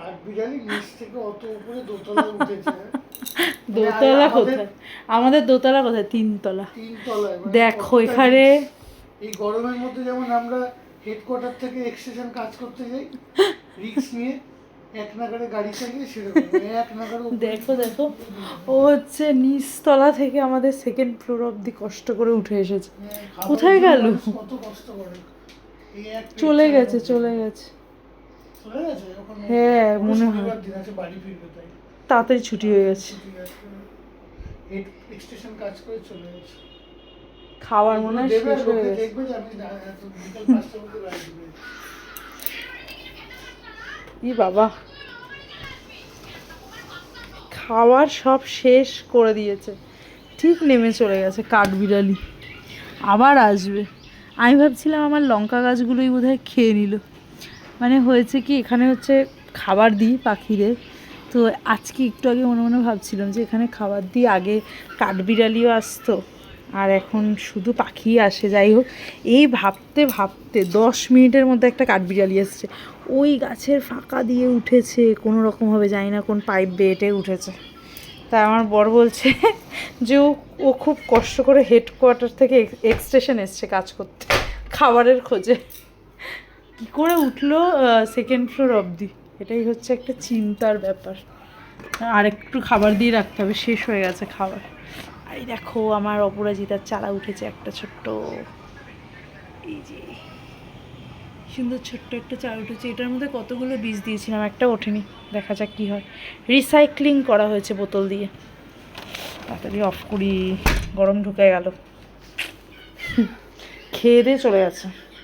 কাঠবিড়ালি নিচ থেকে অত উপরে দোতলায় উঠেছে। দোতলা কোথায়? আমাদের দোতলা কোথায়? তিনতলা। তিনতলায় দেখো এখানে এই গরমের মধ্যে যেমন আমরা হেডকোয়ার্টার থেকে এক্সটেনশন কাজ করতে যাই রিস্ক নিয়ে এক নাগারে গাড়ি চালিয়ে, সেরকম এক নাগারে। দেখো দেখো ও হচ্ছে নিচতলা থেকে আমাদের সেকেন্ড ফ্লোর অবধি কষ্ট করে উঠে এসেছে। কোথায় গেল? কত কষ্ট করে। চলে গেছে চলে গেছে। চলে গেছে ওখানে। হ্যাঁ মনে হয় দিন আছে, বাড়ি ফিরবে তাই তাড়াতাড়ি ছুটি হয়ে গেছে। এক্সটেনশন কাজ করে চলে গেছে। খাবার মনে হয় শেষ হয়ে গেছে। দেখবে যে আমি বিকাল 5টার মধ্যে বাড়ি ফিরবে। ই বাবা, খাবার সব শেষ করে দিয়েছে, ঠিক নেমে চলে গেছে কাঠবিড়ালি। আবার আসবে। আমি ভাবছিলাম আমার লঙ্কা গাছগুলোই বোধহয় খেয়ে নিল। মানে হয়েছে কি, এখানে হচ্ছে খাবার দিই পাখিদের, তো আজকে একটু আগে মনে মনে ভাবছিলাম যে এখানে খাবার দিই, আগে কাঠবিড়ালিও আসতো আর এখন শুধু পাখি আসে। যাই হোক, এই ভাবতে ভাবতে 10 মিনিটের মধ্যে একটা কাঠবিড়ালি এসছে। ওই গাছের ফাঁকা দিয়ে উঠেছে কোনো রকমভাবে, জানি না কোন পাইপ বেটে উঠেছে। তাই আমার বর বলছে যে ও খুব কষ্ট করে হেডকোয়ার্টার থেকে এক্সটেনশন এসছে কাজ করতে খাবারের খোঁজে। কী করে উঠলো সেকেন্ড ফ্লোর অবধি, এটাই হচ্ছে একটা চিন্তার ব্যাপার। আর একটু খাবার দিয়ে রাখতে হবে, শেষ হয়ে গেছে খাবার। আর দেখো আমার অপরাজিতার চারা উঠেছে একটা ছোট্ট, এই যে সুন্দর ছোট্ট একটা চারা উঠেছে। এটার মধ্যে কতগুলো বীজ দিয়েছিলাম, একটা ওঠেনি, দেখা যাক কী হয়। রিসাইক্লিং করা হয়েছে বোতল দিয়ে। তাড়াতাড়ি অফ করি, গরম ঢুকে গেল। খেয়ে দিয়ে চলে গেছে।